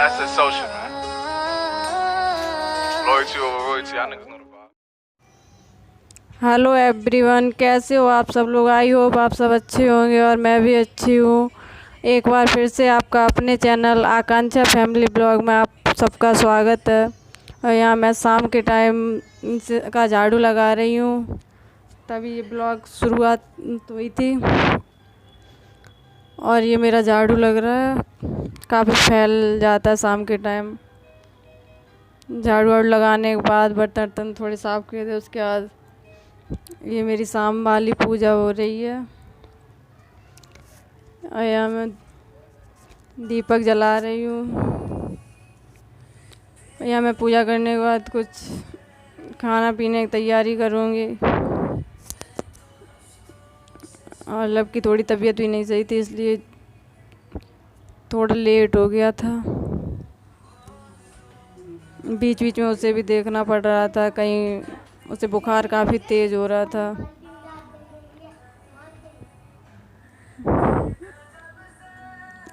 That's the social, man. Loyalty over royalty. Y'all niggas know the vibe. Hello everyone, कैसे हो आप सब लोग। आई होप आप सब अच्छे होंगे और मैं भी अच्छी हूँ। एक बार फिर से आपका अपने चैनल आकांक्षा फैमिली ब्लॉग में आप सबका स्वागत है। और यहाँ मैं शाम के टाइम का झाड़ू लगा रही हूँ, तभी ये ब्लॉग शुरुआत हुई थी। और ये मेरा झाड़ू लग रहा है, काफ़ी फैल जाता है शाम के टाइम। झाड़ू वाड़ू लगाने के बाद बर्तन वर्तन थोड़े साफ़ किए थे, उसके बाद ये मेरी शाम वाली पूजा हो रही है। और यहाँ मैं दीपक जला रही हूँ। यहाँ मैं पूजा करने के बाद कुछ खाना पीने की तैयारी करूँगी। और लब की थोड़ी तबीयत भी नहीं सही थी, इसलिए थोड़ा लेट हो गया था। बीच बीच में उसे भी देखना पड़ रहा था, कहीं उसे बुखार काफ़ी तेज़ हो रहा था।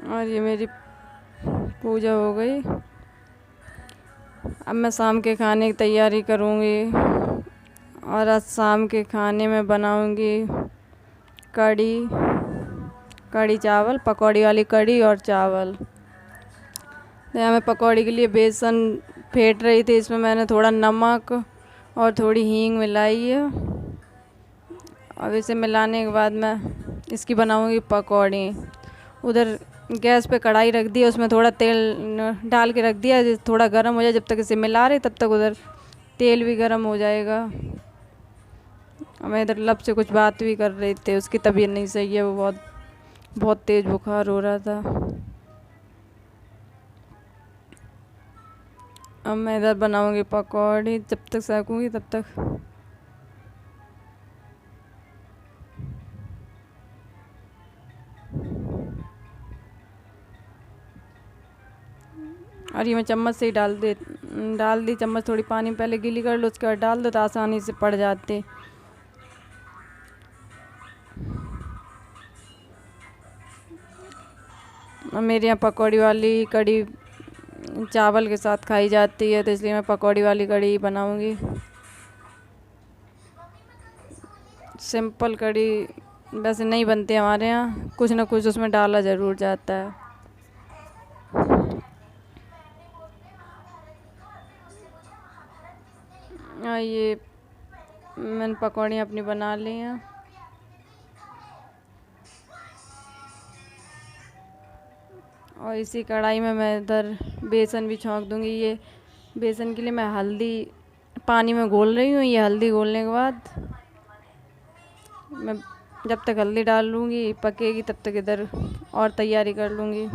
और ये मेरी पूजा हो गई। अब मैं शाम के खाने की तैयारी करूँगी। और आज शाम के खाने में बनाऊँगी कढ़ी चावल, पकौड़ी वाली कढ़ी और चावल। तो यहाँ मैं पकौड़ी के लिए बेसन फेंट रही थी, इसमें मैंने थोड़ा नमक और थोड़ी हींग मिलाई है। अब इसे मिलाने के बाद मैं इसकी बनाऊँगी पकौड़ी। उधर गैस पे कढ़ाई रख दी, उसमें थोड़ा तेल डाल के रख दिया, थोड़ा गर्म हो जाए। जब तक इसे मिला रहे तब तक उधर तेल भी गर्म हो जाएगा। मैं इधर लब से कुछ बात भी कर रही थी, उसकी तबीयत नहीं सही है, वो बहुत तेज़ बुखार हो रहा था। अब मैं इधर बनाऊंगी पकौड़ी, जब तक सेकूंगी तब तक। और ये मैं चम्मच से ही डाल दी चम्मच, थोड़ी पानी पहले गीली कर लो, उसके बाद डाल दो तो आसानी से पड़ जाते। और मेरे यहाँ पकौड़ी वाली कढ़ी चावल के साथ खाई जाती है, तो इसलिए मैं पकौड़ी वाली कढ़ी बनाऊंगी। सिंपल कढ़ी वैसे नहीं बनती हमारे यहाँ, कुछ ना कुछ उसमें डाला ज़रूर जाता है। ये मैंने पकौड़ियाँ अपनी बना ली हैं। और इसी कढ़ाई में मैं इधर बेसन भी छौंक दूँगी। ये बेसन के लिए मैं हल्दी पानी में घोल रही हूँ। ये हल्दी घोलने के बाद मैं जब तक हल्दी डाल लूँगी पकेगी, तब तक इधर और तैयारी कर लूँगी।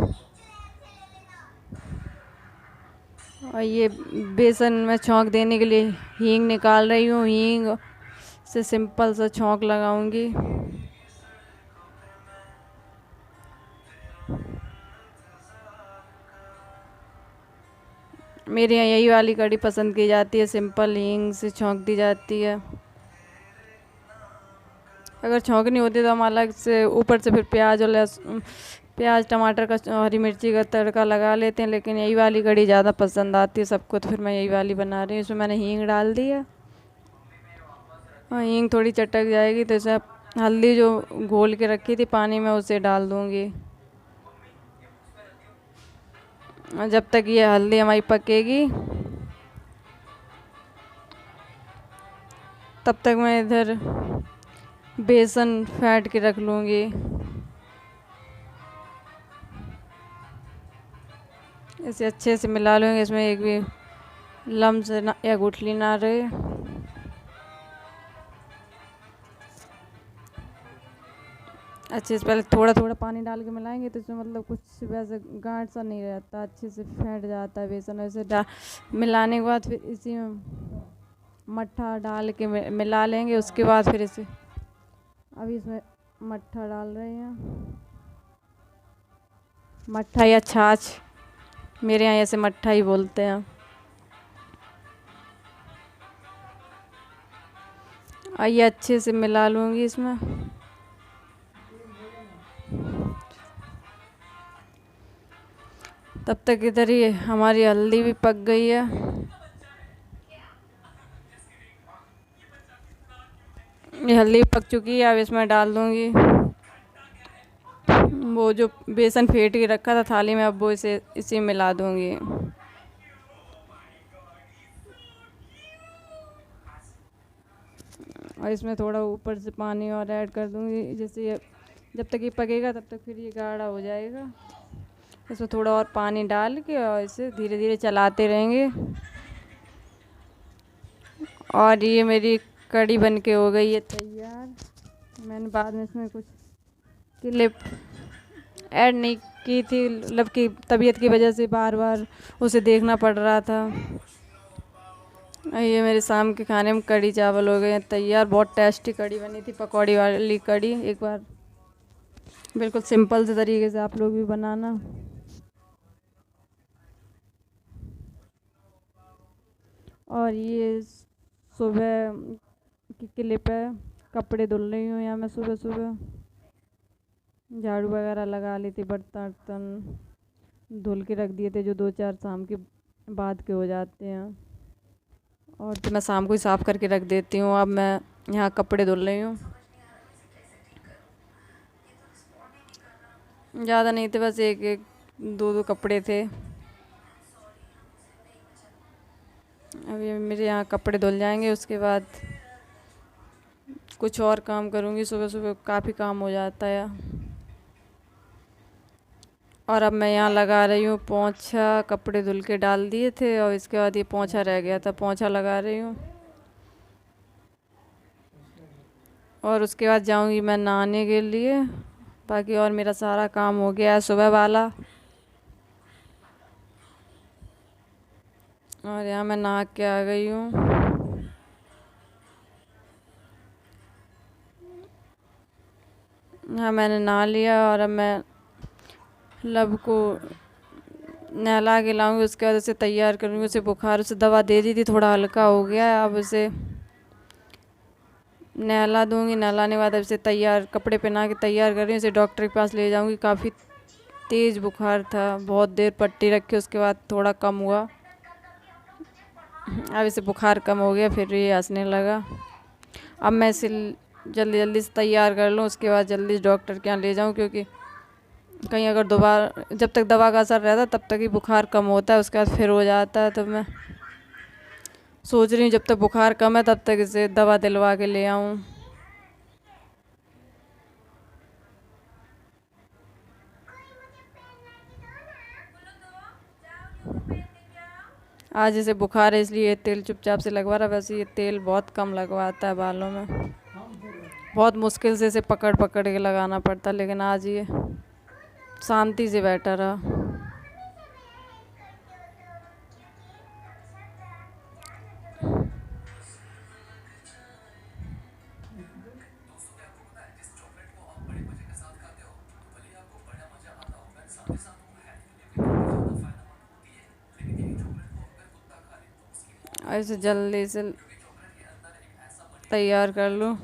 और ये बेसन में छौंक देने के लिए हींग निकाल रही हूँ। हींग से सिंपल सा छौंक लगाऊंगी। मेरे यहाँ यही वाली कढ़ी पसंद की जाती है, सिंपल हींग से छौंक दी जाती है। अगर छौंकनी होती तो हम अलग से ऊपर से फिर प्याज टमाटर का हरी मिर्ची का तड़का लगा लेते हैं, लेकिन यही वाली कढ़ी ज़्यादा पसंद आती है सबको, तो फिर मैं यही वाली बना रही हूँ। इसमें मैंने हींग डाल दी है। और हींग थोड़ी चटक जाएगी तो इसे हल्दी जो घोल के रखी थी पानी में उसे डाल दूँगी। और जब तक ये हल्दी हमारी पकेगी तब तक मैं इधर बेसन फेंट के रख लूँगी। इसे अच्छे से मिला लूँगी, इसमें एक भी लम्स ना या गुठली ना रहे। अच्छे से पहले थोड़ा थोड़ा पानी डाल के मिलाएंगे तो इसमें मतलब कुछ वैसे गांठ सा नहीं रहता, अच्छे से फेंट जाता है बेसन। ऐसे मिलाने के बाद फिर इसी में मट्ठा डाल के मिला लेंगे। उसके बाद फिर इसे अभी इसमें मट्ठा डाल रहे हैं, मट्ठा या छाछ, मेरे यहाँ ऐसे मट्ठा ही बोलते हैं। और ये अच्छे से मिला लूँगी इसमें। तब तक इधर ही हमारी हल्दी भी पक गई है। ये हल्दी पक चुकी है, अब इसमें डाल दूंगी वो जो बेसन फेंट के रखा था थाली में, अब वो इसी में मिला दूंगी। और इसमें थोड़ा ऊपर से पानी और ऐड कर दूंगी, जैसे ये जब तक ये पकेगा तब तक फिर ये गाढ़ा हो जाएगा। इसमें थोड़ा और पानी डाल के और इसे धीरे धीरे चलाते रहेंगे। और ये मेरी कढ़ी बन के हो गई है तैयार। मैंने बाद में इसमें कुछ क्लिप ऐड नहीं की थी, मतलब कि तबीयत की वजह से बार बार उसे देखना पड़ रहा था। ये मेरे शाम के खाने में कढ़ी चावल हो गए हैं तैयार। बहुत टेस्टी कढ़ी बनी थी, पकौड़ी वाली कढ़ी। एक बार बिल्कुल सिंपल से तरीके से आप लोग भी बनाना। और ये सुबह की क्लिप है, कपड़े धुल रही हूँ यहाँ मैं सुबह सुबह। झाड़ू वगैरह लगा ली थी, बर्तन धुल के रख दिए थे जो 2-4 शाम के बाद के हो जाते हैं, और तो मैं शाम को ही साफ़ करके रख देती हूँ। अब मैं यहाँ कपड़े धुल रही हूँ। ज़्यादा नहीं थे, बस 1-2 कपड़े थे। अभी मेरे यहाँ कपड़े धुल जाएंगे, उसके बाद कुछ और काम करूँगी। सुबह सुबह काफ़ी काम हो जाता है। और अब मैं यहाँ लगा रही हूँ पोंछा। कपड़े धुल के डाल दिए थे और इसके बाद ये पोंछा रह गया था, पोंछा लगा रही हूँ। और उसके बाद जाऊँगी मैं नहाने के लिए। बाकी और मेरा सारा काम हो गया है सुबह वाला। और यहाँ मैं नहा के आ गई हूँ। हाँ, मैंने नहा लिया और अब मैं लब को नहला के लाऊंगी। उसके बाद उसे तैयार करूँगी। उसे बुखार, उसे दवा दे दी थी, थोड़ा हल्का हो गया है। अब उसे नहला दूँगी। नहलाने के बाद अब इसे तैयार, कपड़े पहना के तैयार कर रही हूँ। इसे डॉक्टर के पास ले जाऊँगी। काफ़ी तेज़ बुखार था, बहुत देर पट्टी रखी, उसके बाद थोड़ा कम हुआ। अब इसे बुखार कम हो गया, फिर ये हंसने लगा। अब मैं इसे जल्दी जल्दी से तैयार कर लूँ, उसके बाद जल्दी डॉक्टर के यहाँ ले जाऊँ, क्योंकि कहीं अगर दोबारा, जब तक दवा का असर रहता है तब तक ही बुखार कम होता है, उसके बाद फिर हो जाता है। तो मैं सोच रही हूँ जब तक बुखार कम है तब तक इसे दवा दिलवा के ले आऊँ। आज इसे बुखार है इसलिए तेल चुपचाप से लगवा रहा। वैसे ये तेल बहुत कम लगवाता है बालों में, बहुत मुश्किल से इसे पकड़ पकड़ के लगाना पड़ता, लेकिन आज ये शांति से बैठा रहा। और इसे जल्दी से तैयार कर लूँ।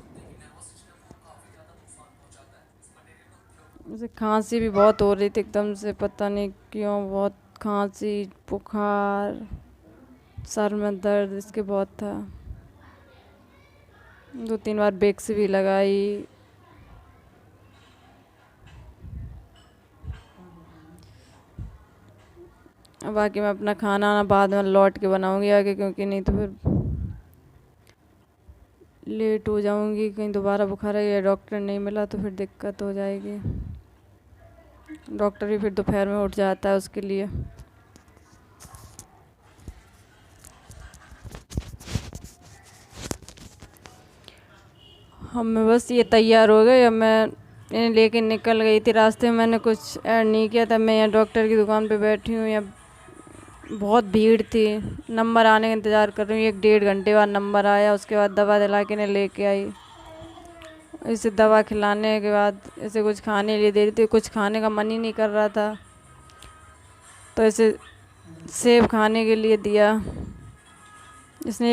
मुझे खांसी भी बहुत हो रही थी एकदम से, पता नहीं क्यों। बहुत खांसी, बुखार, सर में दर्द इसके बहुत था। 2-3 बार विक्स भी लगाई। बाकी मैं अपना खाना ना बाद में लौट के बनाऊंगी आगे, क्योंकि नहीं तो फिर लेट हो जाऊंगी। कहीं दोबारा बुखार है या डॉक्टर नहीं मिला तो फिर दिक्कत हो जाएगी। डॉक्टर भी फिर दोपहर में उठ जाता है उसके लिए। हम बस ये तैयार हो गए। अब मैं इन्हें लेके निकल गई थी। रास्ते में मैंने कुछ ऐड नहीं किया था। मैं यहाँ डॉक्टर की दुकान पे बैठी हूँ। यहाँ बहुत भीड़ थी, नंबर आने का इंतज़ार कर रही हूँ। 1-1.5 घंटे बाद नंबर आया, उसके बाद दवा दिला के इन्हें लेके आई। इसे दवा खिलाने के बाद इसे कुछ खाने के लिए दे रही थी। कुछ खाने का मन ही नहीं कर रहा था, तो इसे सेब खाने के लिए दिया। इसने